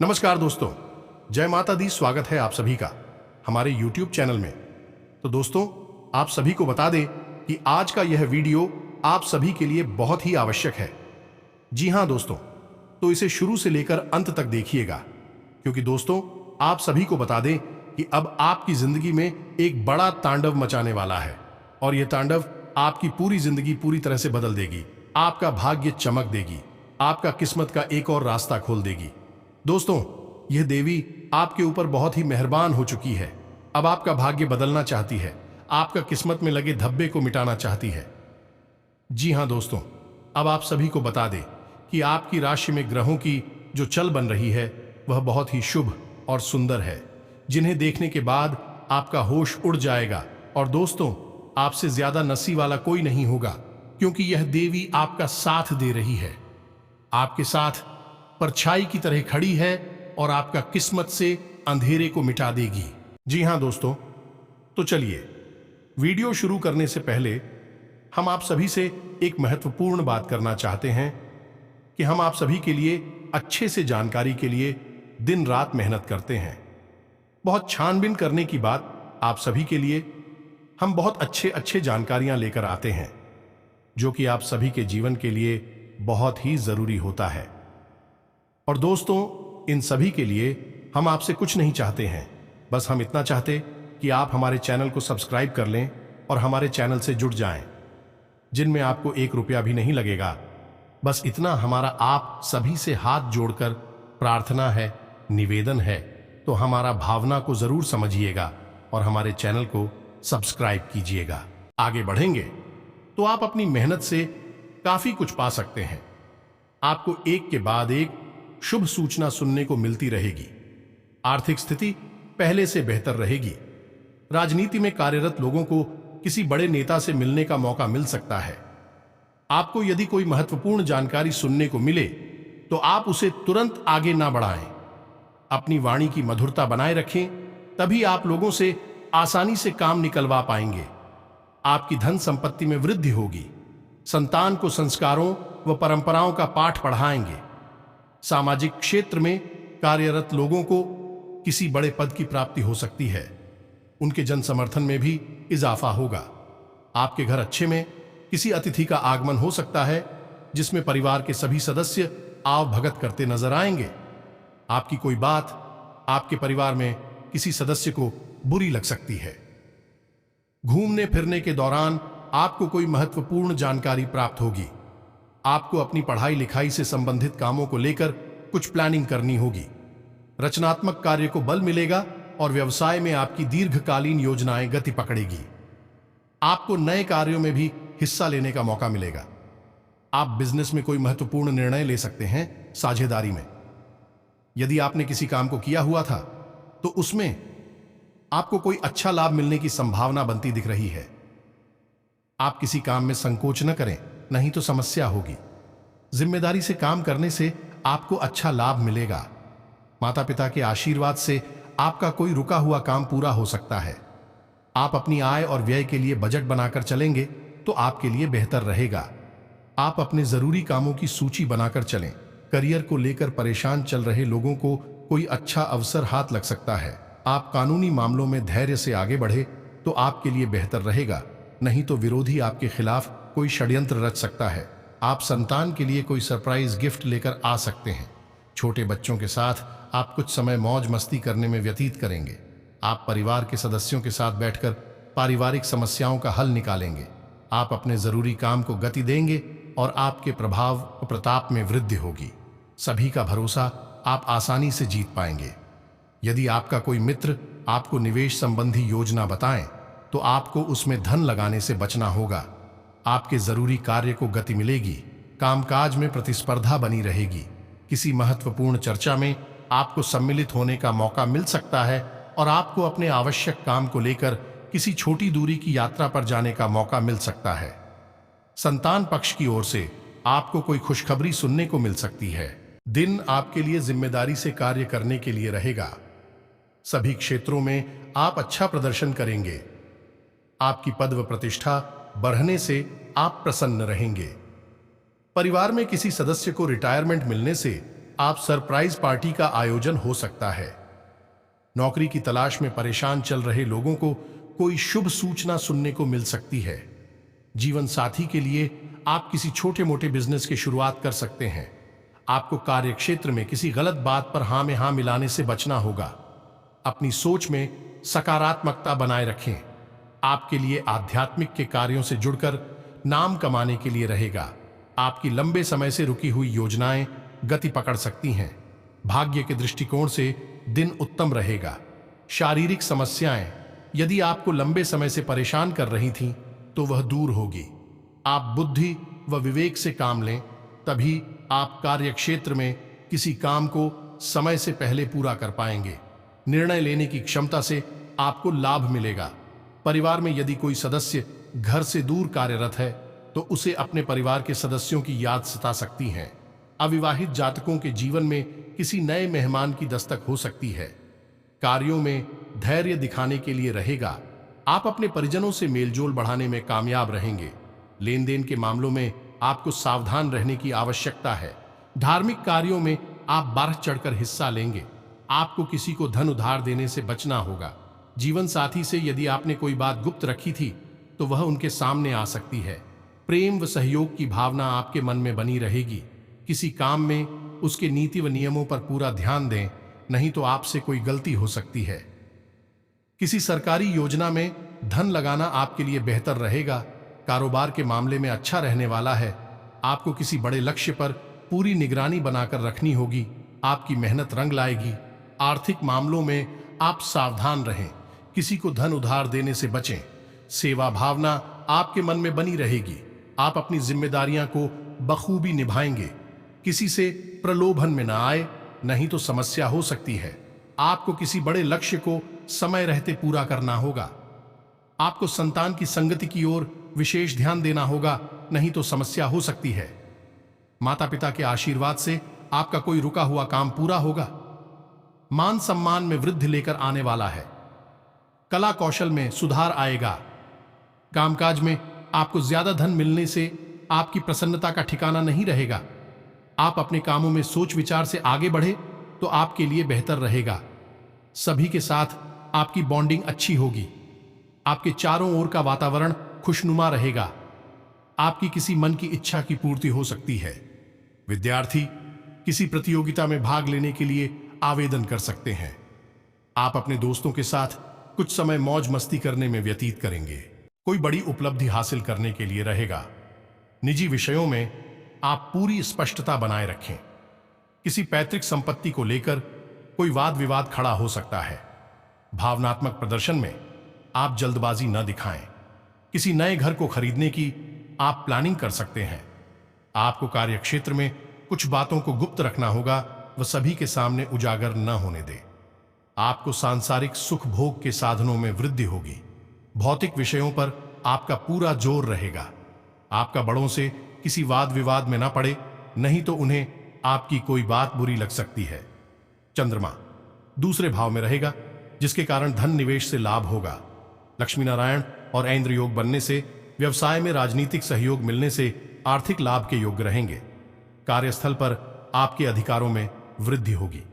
नमस्कार दोस्तों, जय माता दी। स्वागत है आप सभी का हमारे YouTube चैनल में। तो दोस्तों, आप सभी को बता दें कि आज का यह वीडियो आप सभी के लिए बहुत ही आवश्यक है। जी हां दोस्तों, तो इसे शुरू से लेकर अंत तक देखिएगा, क्योंकि दोस्तों आप सभी को बता दें कि अब आपकी जिंदगी में एक बड़ा तांडव मचाने वाला है और यह तांडव आपकी पूरी जिंदगी पूरी तरह से बदल देगी। आपका भाग्य चमक देगी, आपका किस्मत का एक और रास्ता खोल देगी। दोस्तों, यह देवी आपके ऊपर बहुत ही मेहरबान हो चुकी है। अब आपका भाग्य बदलना चाहती है, आपका किस्मत में लगे धब्बे को मिटाना चाहती है। जी हां दोस्तों, अब आप सभी को बता दें कि आपकी राशि में ग्रहों की जो चल बन रही है वह बहुत ही शुभ और सुंदर है, जिन्हें देखने के बाद आपका होश उड़ जाएगा। और दोस्तों, आपसे ज्यादा नसीब वाला कोई नहीं होगा, क्योंकि यह देवी आपका साथ दे रही है, आपके साथ परछाई की तरह खड़ी है और आपका किस्मत से अंधेरे को मिटा देगी। जी हां दोस्तों, तो चलिए वीडियो शुरू करने से पहले हम आप सभी से एक महत्वपूर्ण बात करना चाहते हैं कि हम आप सभी के लिए अच्छे से जानकारी के लिए दिन रात मेहनत करते हैं। बहुत छानबीन करने की बात आप सभी के लिए हम बहुत अच्छे जानकारियां लेकर आते हैं, जो कि आप सभी के जीवन के लिए बहुत ही जरूरी होता है। और दोस्तों, इन सभी के लिए हम आपसे कुछ नहीं चाहते हैं, बस हम इतना चाहते कि आप हमारे चैनल को सब्सक्राइब कर लें और हमारे चैनल से जुड़ जाएं, जिनमें आपको 1 रुपया भी नहीं लगेगा। बस इतना हमारा आप सभी से हाथ जोड़कर प्रार्थना है, निवेदन है। तो हमारा भावना को जरूर समझिएगा और हमारे चैनल को सब्सक्राइब कीजिएगा। आगे बढ़ेंगे तो आप अपनी मेहनत से काफी कुछ पा सकते हैं। आपको एक के बाद एक शुभ सूचना सुनने को मिलती रहेगी। आर्थिक स्थिति पहले से बेहतर रहेगी। राजनीति में कार्यरत लोगों को किसी बड़े नेता से मिलने का मौका मिल सकता है। आपको यदि कोई महत्वपूर्ण जानकारी सुनने को मिले तो आप उसे तुरंत आगे ना बढ़ाएं। अपनी वाणी की मधुरता बनाए रखें, तभी आप लोगों से आसानी से काम निकलवा पाएंगे। आपकी धन संपत्ति में वृद्धि होगी। संतान को संस्कारों व परंपराओं का पाठ पढ़ाएंगे। सामाजिक क्षेत्र में कार्यरत लोगों को किसी बड़े पद की प्राप्ति हो सकती है। उनके जन समर्थन में भी इजाफा होगा। आपके घर अच्छे में किसी अतिथि का आगमन हो सकता है, जिसमें परिवार के सभी सदस्य आव भगत करते नजर आएंगे। आपकी कोई बात आपके परिवार में किसी सदस्य को बुरी लग सकती है। घूमने फिरने के दौरान आपको कोई महत्वपूर्ण जानकारी प्राप्त होगी। आपको अपनी पढ़ाई लिखाई से संबंधित कामों को लेकर कुछ प्लानिंग करनी होगी। रचनात्मक कार्य को बल मिलेगा और व्यवसाय में आपकी दीर्घकालीन योजनाएं गति पकड़ेगी। आपको नए कार्यों में भी हिस्सा लेने का मौका मिलेगा। आप बिजनेस में कोई महत्वपूर्ण निर्णय ले सकते हैं साझेदारी में। यदि आपने किसी काम को किया हुआ था तो उसमें आपको कोई अच्छा लाभ मिलने की संभावना बनती दिख रही है। आप किसी काम में संकोच न करें, नहीं तो समस्या होगी। जिम्मेदारी से काम करने से आपको अच्छा लाभ मिलेगा। माता पिता के आशीर्वाद से आपका कोई रुका हुआ काम पूरा हो सकता है। आप अपनी आय और व्यय के लिए बजट बनाकर चलेंगे तो आपके लिए बेहतर रहेगा। आप अपने जरूरी कामों की सूची बनाकर चलें। करियर को लेकर परेशान चल रहे लोगों को कोई अच्छा अवसर हाथ लग सकता है। आप कानूनी मामलों में धैर्य से आगे बढ़े तो आपके लिए बेहतर रहेगा, नहीं तो विरोधी आपके खिलाफ कोई षड्यंत्र रच सकता है। आप संतान के लिए कोई सरप्राइज गिफ्ट लेकर आ सकते हैं। छोटे बच्चों के साथ आप कुछ समय मौज मस्ती करने में व्यतीत करेंगे। आप परिवार के सदस्यों के साथ बैठकर पारिवारिक समस्याओं का हल निकालेंगे। आप अपने जरूरी काम को गति देंगे और आपके प्रभाव और प्रताप में वृद्धि होगी। सभी का भरोसा आप आसानी से जीत पाएंगे। यदि आपका कोई मित्र आपको निवेश संबंधी योजना बताएं तो आपको उसमें धन लगाने से बचना होगा। आपके जरूरी कार्य को गति मिलेगी। कामकाज में प्रतिस्पर्धा बनी रहेगी। किसी महत्वपूर्ण चर्चा में आपको सम्मिलित होने का मौका मिल सकता है और आपको अपने आवश्यक काम को लेकर किसी छोटी दूरी की यात्रा पर जाने का मौका मिल सकता है। संतान पक्ष की ओर से आपको कोई खुशखबरी सुनने को मिल सकती है। दिन आपके लिए जिम्मेदारी से कार्य करने के लिए रहेगा। सभी क्षेत्रों में आप अच्छा प्रदर्शन करेंगे। आपकी पद व प्रतिष्ठा बढ़ने से आप प्रसन्न रहेंगे। परिवार में किसी सदस्य को रिटायरमेंट मिलने से आप सरप्राइज पार्टी का आयोजन हो सकता है। नौकरी की तलाश में परेशान चल रहे लोगों को कोई शुभ सूचना सुनने को मिल सकती है। जीवन साथी के लिए आप किसी छोटे मोटे बिजनेस की शुरुआत कर सकते हैं। आपको कार्य क्षेत्र में किसी गलत बात पर हाँ में हाँ मिलाने से बचना होगा। अपनी सोच में सकारात्मकता बनाए रखें। आपके लिए आध्यात्मिक के कार्यों से जुड़कर नाम कमाने के लिए रहेगा। आपकी लंबे समय से रुकी हुई योजनाएं गति पकड़ सकती हैं। भाग्य के दृष्टिकोण से दिन उत्तम रहेगा। शारीरिक समस्याएं यदि आपको लंबे समय से परेशान कर रही थीं, तो वह दूर होगी। आप बुद्धि व विवेक से काम लें, तभी आप कार्य क्षेत्र में किसी काम को समय से पहले पूरा कर पाएंगे। निर्णय लेने की क्षमता से आपको लाभ मिलेगा। परिवार में यदि कोई सदस्य घर से दूर कार्यरत है, तो उसे अपने परिवार के सदस्यों की याद सता सकती है। अविवाहित जातकों के जीवन में किसी नए मेहमान की दस्तक हो सकती है। कार्यों में धैर्य दिखाने के लिए रहेगा। आप अपने परिजनों से मेलजोल बढ़ाने में कामयाब रहेंगे। लेन देन के मामलों में आपको सावधान रहने की आवश्यकता है। धार्मिक कार्यों में आप बढ़ चढ़कर हिस्सा लेंगे। आपको किसी को धन उधार देने से बचना होगा। जीवन साथी से यदि आपने कोई बात गुप्त रखी थी, तो वह उनके सामने आ सकती है। प्रेम व सहयोग की भावना आपके मन में बनी रहेगी। किसी काम में उसके नीति व नियमों पर पूरा ध्यान दें, नहीं तो आपसे कोई गलती हो सकती है। किसी सरकारी योजना में धन लगाना आपके लिए बेहतर रहेगा। कारोबार के मामले में अच्छा रहने वाला है। आपको किसी बड़े लक्ष्य पर पूरी निगरानी बनाकर रखनी होगी। आपकी मेहनत रंग लाएगी। आर्थिक मामलों में आप सावधान रहें। किसी को धन उधार देने से बचें। सेवा भावना आपके मन में बनी रहेगी। आप अपनी जिम्मेदारियां को बखूबी निभाएंगे। किसी से प्रलोभन में न आए, नहीं तो समस्या हो सकती है। आपको किसी बड़े लक्ष्य को समय रहते पूरा करना होगा। आपको संतान की संगति की ओर विशेष ध्यान देना होगा, नहीं तो समस्या हो सकती है। माता पिता के आशीर्वाद से आपका कोई रुका हुआ काम पूरा होगा। मान सम्मान में वृद्धि लेकर आने वाला है। कला कौशल में सुधार आएगा। कामकाज में आपको ज्यादा धन मिलने से आपकी प्रसन्नता का ठिकाना नहीं रहेगा। आप अपने कामों में सोच विचार से आगे बढ़े तो आपके लिए बेहतर रहेगा। सभी के साथ आपकी बॉन्डिंग अच्छी होगी। आपके चारों ओर का वातावरण खुशनुमा रहेगा। आपकी किसी मन की इच्छा की पूर्ति हो सकती है। विद्यार्थी किसी प्रतियोगिता में भाग लेने के लिए आवेदन कर सकते हैं। आप अपने दोस्तों के साथ कुछ समय मौज मस्ती करने में व्यतीत करेंगे। कोई बड़ी उपलब्धि हासिल करने के लिए रहेगा। निजी विषयों में आप पूरी स्पष्टता बनाए रखें। किसी पैतृक संपत्ति को लेकर कोई वाद विवाद खड़ा हो सकता है। भावनात्मक प्रदर्शन में आप जल्दबाजी न दिखाएं। किसी नए घर को खरीदने की आप प्लानिंग कर सकते हैं। आपको कार्यक्षेत्र में कुछ बातों को गुप्त रखना होगा, वह सभी के सामने उजागर न होने दे। आपको सांसारिक सुख भोग के साधनों में वृद्धि होगी। भौतिक विषयों पर आपका पूरा जोर रहेगा। आपका बड़ों से किसी वाद विवाद में ना पड़े, नहीं तो उन्हें आपकी कोई बात बुरी लग सकती है। चंद्रमा दूसरे भाव में रहेगा, जिसके कारण धन निवेश से लाभ होगा। लक्ष्मी नारायण और ऐन्द्र योग बनने से व्यवसाय में राजनीतिक सहयोग मिलने से आर्थिक लाभ के योग्य रहेंगे। कार्यस्थल पर आपके अधिकारों में वृद्धि होगी,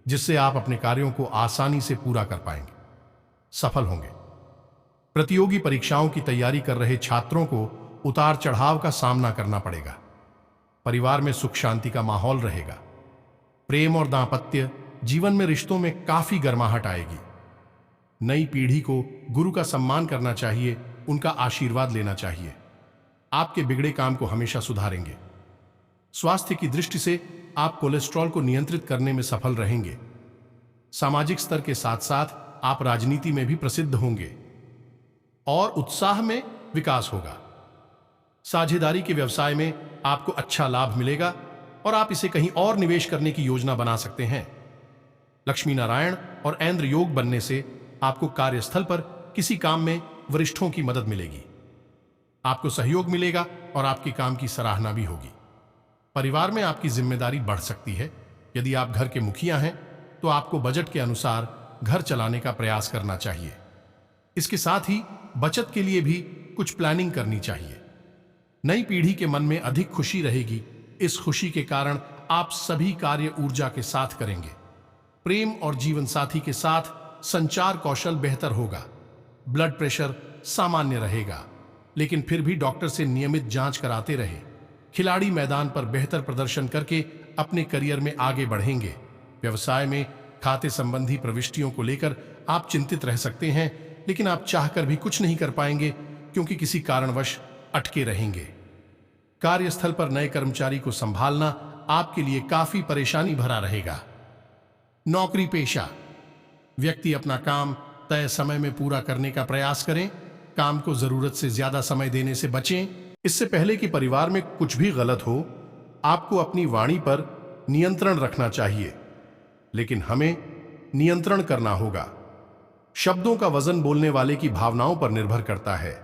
जिससे आप अपने कार्यों को आसानी से पूरा कर पाएंगे, सफल होंगे। प्रतियोगी परीक्षाओं की तैयारी कर रहे छात्रों को उतार चढ़ाव का सामना करना पड़ेगा। परिवार में सुख शांति का माहौल रहेगा। प्रेम और दांपत्य जीवन में रिश्तों में काफी गर्माहट आएगी। नई पीढ़ी को गुरु का सम्मान करना चाहिए, उनका आशीर्वाद लेना चाहिए। आपके बिगड़े काम को हमेशा सुधारेंगे। स्वास्थ्य की दृष्टि से आप कोलेस्ट्रॉल को नियंत्रित करने में सफल रहेंगे। सामाजिक स्तर के साथ साथ आप राजनीति में भी प्रसिद्ध होंगे और उत्साह में विकास होगा। साझेदारी के व्यवसाय में आपको अच्छा लाभ मिलेगा और आप इसे कहीं और निवेश करने की योजना बना सकते हैं। लक्ष्मी नारायण और ऐन्द्र योग बनने से आपको कार्यस्थल पर किसी काम में वरिष्ठों की मदद मिलेगी। आपको सहयोग मिलेगा और आपके काम की सराहना भी होगी। परिवार में आपकी जिम्मेदारी बढ़ सकती है। यदि आप घर के मुखिया हैं, तो आपको बजट के अनुसार घर चलाने का प्रयास करना चाहिए। इसके साथ ही बचत के लिए भी कुछ प्लानिंग करनी चाहिए। नई पीढ़ी के मन में अधिक खुशी रहेगी। इस खुशी के कारण आप सभी कार्य ऊर्जा के साथ करेंगे। प्रेम और जीवन साथी के साथ संचार कौशल बेहतर होगा। ब्लड प्रेशर सामान्य रहेगा, लेकिन फिर भी डॉक्टर से नियमित जांच कराते रहे। खिलाड़ी मैदान पर बेहतर प्रदर्शन करके अपने करियर में आगे बढ़ेंगे। व्यवसाय में खाते संबंधी प्रविष्टियों को लेकर आप चिंतित रह सकते हैं, लेकिन आप चाहकर भी कुछ नहीं कर पाएंगे क्योंकि किसी कारणवश अटके रहेंगे। कार्यस्थल पर नए कर्मचारी को संभालना आपके लिए काफी परेशानी भरा रहेगा। नौकरी पेशा व्यक्ति अपना काम तय समय में पूरा करने का प्रयास करें। काम को जरूरत से ज्यादा समय देने से बचें। इससे पहले कि परिवार में कुछ भी गलत हो, आपको अपनी वाणी पर नियंत्रण रखना चाहिए, लेकिन हमें नियंत्रण करना होगा। शब्दों का वजन बोलने वाले की भावनाओं पर निर्भर करता है।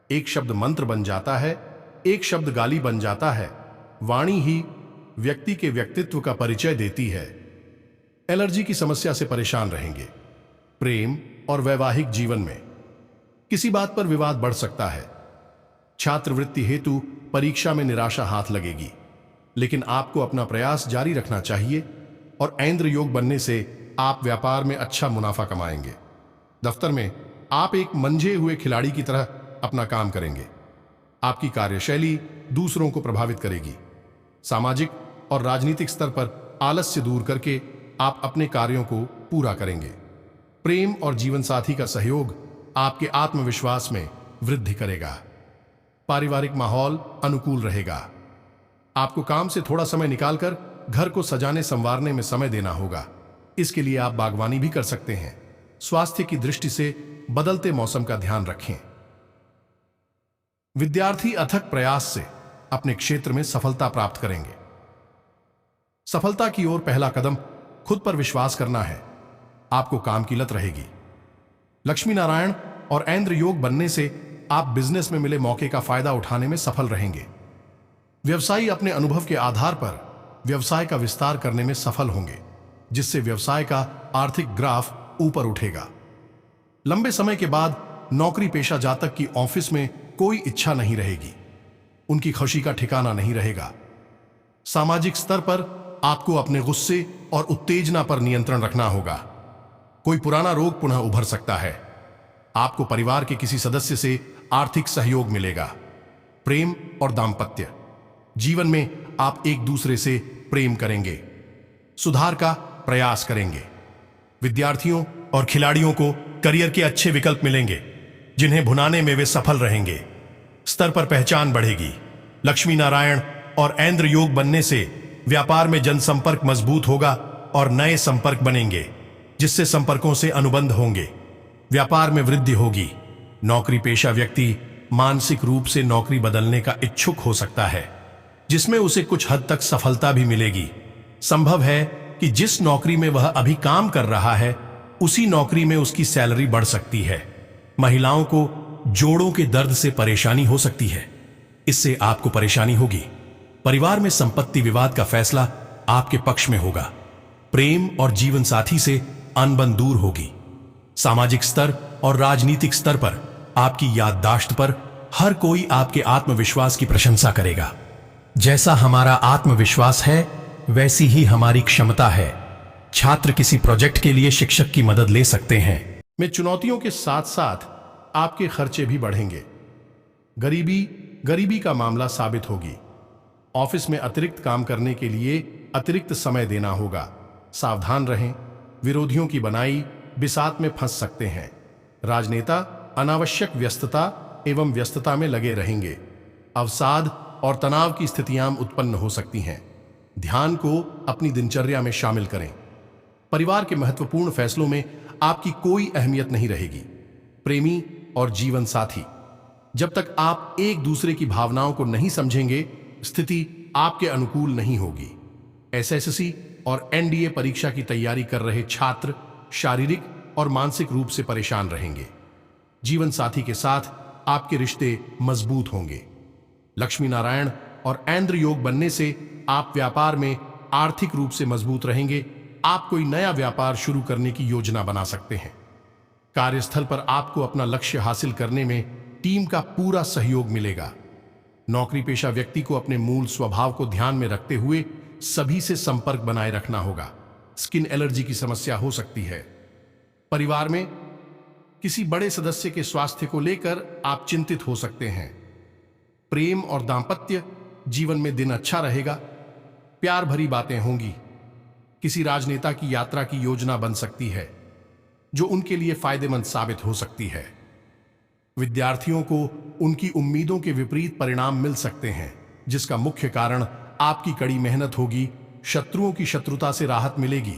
एक शब्द मंत्र बन जाता है, एक शब्द गाली बन जाता है। वाणी ही व्यक्ति के व्यक्तित्व का परिचय देती है। एलर्जी की समस्या से परेशान रहेंगे। प्रेम और वैवाहिक जीवन में किसी बात पर विवाद बढ़ सकता है। छात्रवृत्ति हेतु परीक्षा में निराशा हाथ लगेगी, लेकिन आपको अपना प्रयास जारी रखना चाहिए और ऐंद्र योग बनने से आप व्यापार में अच्छा मुनाफा कमाएंगे। दफ्तर में आप एक मंझे हुए खिलाड़ी की तरह अपना काम करेंगे। आपकी कार्यशैली दूसरों को प्रभावित करेगी। सामाजिक और राजनीतिक स्तर पर आलस्य दूर करके आप अपने कार्यों को पूरा करेंगे। प्रेम और जीवन साथी का सहयोग आपके आत्मविश्वास में वृद्धि करेगा। पारिवारिक माहौल अनुकूल रहेगा। आपको काम से थोड़ा समय निकालकर घर को सजाने संवारने में समय देना होगा। इसके लिए आप बागवानी भी कर सकते हैं। स्वास्थ्य की दृष्टि से बदलते मौसम का ध्यान रखें। विद्यार्थी अथक प्रयास से अपने क्षेत्र में सफलता प्राप्त करेंगे। सफलता की ओर पहला कदम खुद पर विश्वास करना है। आपको काम की लत रहेगी। लक्ष्मी नारायण और ऐंद्र योग बनने से आप बिजनेस में मिले मौके का फायदा उठाने में सफल रहेंगे। व्यवसायी अपने अनुभव के आधार पर व्यवसाय का विस्तार करने में सफल होंगे, जिससे व्यवसाय का आर्थिक ग्राफ ऊपर उठेगा। लंबे समय के बाद नौकरी पेशा जातक की ऑफिस में कोई इच्छा नहीं रहेगी। उनकी खुशी का ठिकाना नहीं रहेगा। सामाजिक स्तर पर आपको अपने गुस्से और उत्तेजना पर नियंत्रण रखना होगा। कोई पुराना रोग पुनः उभर सकता है। आपको परिवार के किसी सदस्य से आर्थिक सहयोग मिलेगा। प्रेम और दाम्पत्य जीवन में आप एक दूसरे से प्रेम करेंगे, सुधार का प्रयास करेंगे। विद्यार्थियों और खिलाड़ियों को करियर के अच्छे विकल्प मिलेंगे, जिन्हें भुनाने में वे सफल रहेंगे। स्तर पर पहचान बढ़ेगी। लक्ष्मी नारायण और ऐंद्र योग बनने से व्यापार में जनसंपर्क मजबूत होगा और नए संपर्क बनेंगे, जिससे संपर्कों से अनुबंध होंगे। व्यापार में वृद्धि होगी। नौकरी पेशा व्यक्ति मानसिक रूप से नौकरी बदलने का इच्छुक हो सकता है, जिसमें उसे कुछ हद तक सफलता भी मिलेगी। संभव है कि जिस नौकरी में वह अभी काम कर रहा है, उसी नौकरी में उसकी सैलरी बढ़ सकती है। महिलाओं को जोड़ों के दर्द से परेशानी हो सकती है, इससे आपको परेशानी होगी। परिवार में संपत्ति विवाद का फैसला आपके पक्ष में होगा। प्रेम और जीवन साथी से अनबन दूर होगी। सामाजिक स्तर और राजनीतिक स्तर पर आपकी याददाश्त पर हर कोई आपके आत्मविश्वास की प्रशंसा करेगा। जैसा हमारा आत्मविश्वास है, वैसी ही हमारी क्षमता है। छात्र किसी प्रोजेक्ट के लिए शिक्षक की मदद ले सकते हैं। में चुनौतियों के साथ साथ आपके खर्चे भी बढ़ेंगे। गरीबी का मामला साबित होगी। ऑफिस में अतिरिक्त काम करने के लिए अतिरिक्त समय देना होगा। सावधान रहें, विरोधियों की बनाई बिसात में फंस सकते हैं। राजनेता अनावश्यक व्यस्तता एवं व्यस्तता में लगे रहेंगे। अवसाद और तनाव की स्थितियां उत्पन्न हो सकती हैं। ध्यान को अपनी दिनचर्या में शामिल करें। परिवार के महत्वपूर्ण फैसलों में आपकी कोई अहमियत नहीं रहेगी। प्रेमी और जीवन साथी, जब तक आप एक दूसरे की भावनाओं को नहीं समझेंगे, स्थिति आपके अनुकूल नहीं होगी। एसएससी और एनडीए परीक्षा की तैयारी कर रहे छात्र शारीरिक और मानसिक रूप से परेशान रहेंगे। जीवन साथी के साथ आपके रिश्ते मजबूत होंगे। लक्ष्मी नारायण और ऐंद्र योग बनने से आप व्यापार में आर्थिक रूप से मजबूत रहेंगे। आप कोई नया व्यापार शुरू करने की योजना बना सकते हैं। कार्यस्थल पर आपको अपना लक्ष्य हासिल करने में टीम का पूरा सहयोग मिलेगा। नौकरी पेशा व्यक्ति को अपने मूल स्वभाव को ध्यान में रखते हुए सभी से संपर्क बनाए रखना होगा। स्किन एलर्जी की समस्या हो सकती है। परिवार में किसी बड़े सदस्य के स्वास्थ्य को लेकर आप चिंतित हो सकते हैं। प्रेम और दांपत्य जीवन में दिन अच्छा रहेगा। प्यार भरी बातें होंगी। किसी राजनेता की यात्रा की योजना बन सकती है जो उनके लिए फायदेमंद साबित हो सकती है। विद्यार्थियों को उनकी उम्मीदों के विपरीत परिणाम मिल सकते हैं, जिसका मुख्य कारण आपकी कड़ी मेहनत होगी। शत्रुओं की शत्रुता से राहत मिलेगी।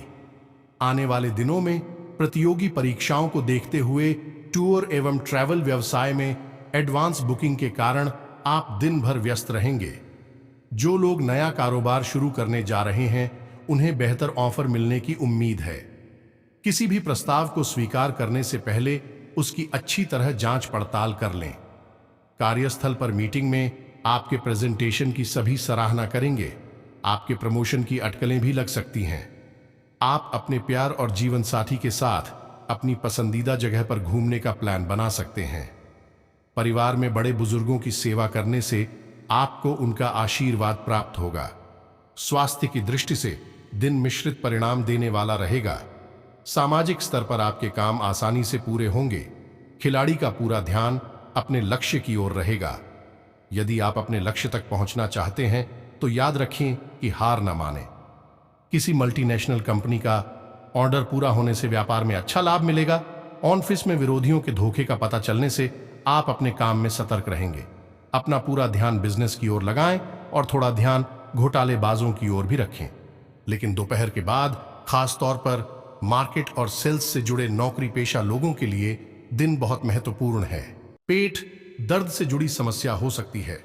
आने वाले दिनों में प्रतियोगी परीक्षाओं को देखते हुए टूर एवं ट्रैवल व्यवसाय में एडवांस बुकिंग के कारण आप दिन भर व्यस्त रहेंगे। जो लोग नया कारोबार शुरू करने जा रहे हैं उन्हें बेहतर ऑफर मिलने की उम्मीद है। किसी भी प्रस्ताव को स्वीकार करने से पहले उसकी अच्छी तरह जांच पड़ताल कर लें। कार्यस्थल पर मीटिंग में आपके प्रेजेंटेशन की सभी सराहना करेंगे। आपके प्रमोशन की अटकलें भी लग सकती हैं। आप अपने प्यार और जीवन साथी के साथ अपनी पसंदीदा जगह पर घूमने का प्लान बना सकते हैं। परिवार में बड़े बुजुर्गों की सेवा करने से आपको उनका आशीर्वाद प्राप्त होगा। स्वास्थ्य की दृष्टि से दिन मिश्रित परिणाम देने वाला रहेगा। सामाजिक स्तर पर आपके काम आसानी से पूरे होंगे। खिलाड़ी का पूरा ध्यान अपने लक्ष्य की ओर रहेगा। यदि आप अपने लक्ष्य तक पहुंचना चाहते हैं तो याद रखें कि हार न मानें। किसी मल्टीनेशनल कंपनी का ऑर्डर पूरा होने से व्यापार में अच्छा लाभ मिलेगा। ऑफिस में विरोधियों के धोखे का पता चलने से आप अपने काम में सतर्क रहेंगे। अपना पूरा ध्यान बिजनेस की ओर लगाएं और थोड़ा ध्यान घोटालेबाजों की ओर भी रखें। लेकिन दोपहर के बाद खास तौर पर मार्केट और सेल्स से जुड़े नौकरी पेशा लोगों के लिए दिन बहुत महत्वपूर्ण है। पेट दर्द से जुड़ी समस्या हो सकती है।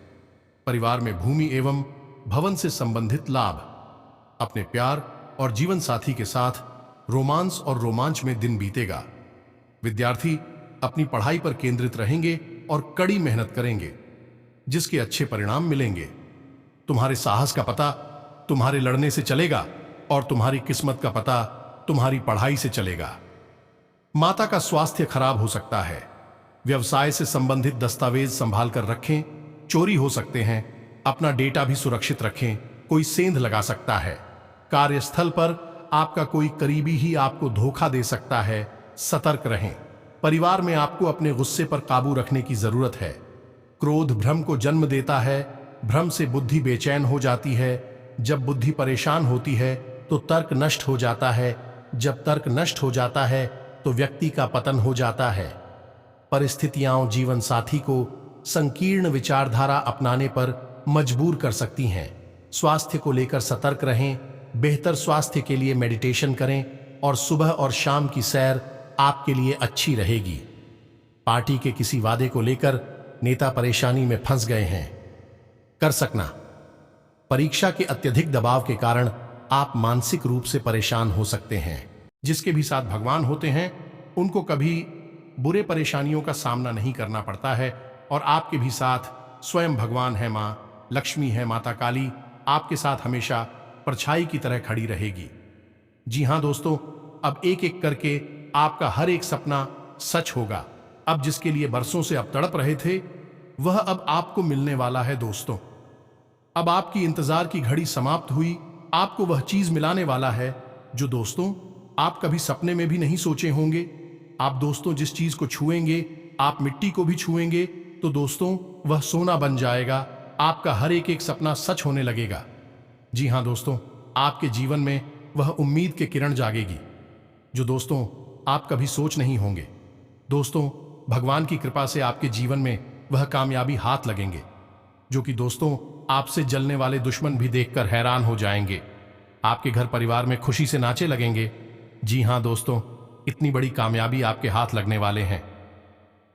परिवार में भूमि एवं भवन से संबंधित लाभ। अपने प्यार और जीवन साथी के साथ रोमांस और रोमांच में दिन बीतेगा। विद्यार्थी अपनी पढ़ाई पर केंद्रित रहेंगे और कड़ी मेहनत करेंगे, जिसके अच्छे परिणाम मिलेंगे। तुम्हारे साहस का पता तुम्हारे लड़ने से चलेगा और तुम्हारी किस्मत का पता तुम्हारी पढ़ाई से चलेगा। माता का स्वास्थ्य खराब हो सकता है। व्यवसाय से संबंधित दस्तावेज संभाल कर रखें, चोरी हो सकते हैं। अपना डेटा भी सुरक्षित रखें, कोई सेंध लगा सकता है। कार्यस्थल पर आपका कोई करीबी ही आपको धोखा दे सकता है, सतर्क रहें। परिवार में आपको अपने गुस्से पर काबू रखने की जरूरत है। क्रोध भ्रम को जन्म देता है। भ्रम से बुद्धि बेचैन हो जाती है। जब बुद्धि परेशान होती है तो तर्क नष्ट हो जाता है। जब तर्क नष्ट हो जाता है तो व्यक्ति का पतन हो जाता है। परिस्थितियां जीवन साथी को संकीर्ण विचारधारा अपनाने पर मजबूर कर सकती हैं। स्वास्थ्य को लेकर सतर्क रहें। बेहतर स्वास्थ्य के लिए मेडिटेशन करें और सुबह और शाम की सैर आपके लिए अच्छी रहेगी। पार्टी के किसी वादे को लेकर नेता परेशानी में फंस गए हैं। कर सकना। परीक्षा के अत्यधिक दबाव के कारण आप मानसिक रूप से परेशान हो सकते हैं। जिसके भी साथ भगवान होते हैं उनको कभी बुरे परेशानियों का सामना नहीं करना पड़ता है। और आपके भी साथ स्वयं भगवान है, माँ लक्ष्मी है, माता काली आपके साथ हमेशा परछाई की तरह खड़ी रहेगी। जी हाँ दोस्तों, अब एक एक करके आपका हर एक सपना सच होगा। अब जिसके लिए बरसों से आप तड़प रहे थे वह अब आपको मिलने वाला है दोस्तों। अब आपकी इंतजार की घड़ी समाप्त हुई। आपको वह चीज मिलाने वाला है जो दोस्तों आप कभी सपने में भी नहीं सोचे होंगे। आप दोस्तों जिस चीज को छुएंगे, आप मिट्टी को भी छुएंगे तो दोस्तों वह सोना बन जाएगा। आपका हर एक एक सपना सच होने लगेगा। जी हाँ दोस्तों, आपके जीवन में वह उम्मीद के किरण जागेगी जो दोस्तों आप कभी सोच नहीं होंगे। दोस्तों भगवान की कृपा से आपके जीवन में वह कामयाबी हाथ लगेंगे जो कि दोस्तों आपसे जलने वाले दुश्मन भी देखकर हैरान हो जाएंगे। आपके घर परिवार में खुशी से नाचे लगेंगे। जी हाँ दोस्तों, इतनी बड़ी कामयाबी आपके हाथ लगने वाले हैं।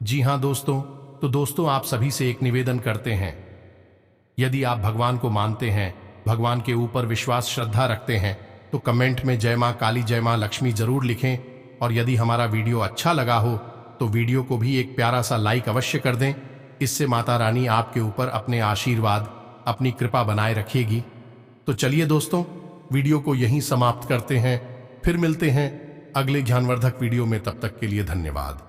जी हाँ दोस्तों, तो दोस्तों आप सभी से एक निवेदन करते हैं। यदि आप भगवान को मानते हैं, भगवान के ऊपर विश्वास श्रद्धा रखते हैं तो कमेंट में जय माँ काली जय माँ लक्ष्मी जरूर लिखें। और यदि हमारा वीडियो अच्छा लगा हो तो वीडियो को भी एक प्यारा सा लाइक अवश्य कर दें। इससे माता रानी आपके ऊपर अपने आशीर्वाद, अपनी कृपा बनाए रखेगी। तो चलिए दोस्तों, वीडियो को यहीं समाप्त करते हैं। फिर मिलते हैं अगले ज्ञानवर्धक वीडियो में। तब तक के लिए धन्यवाद।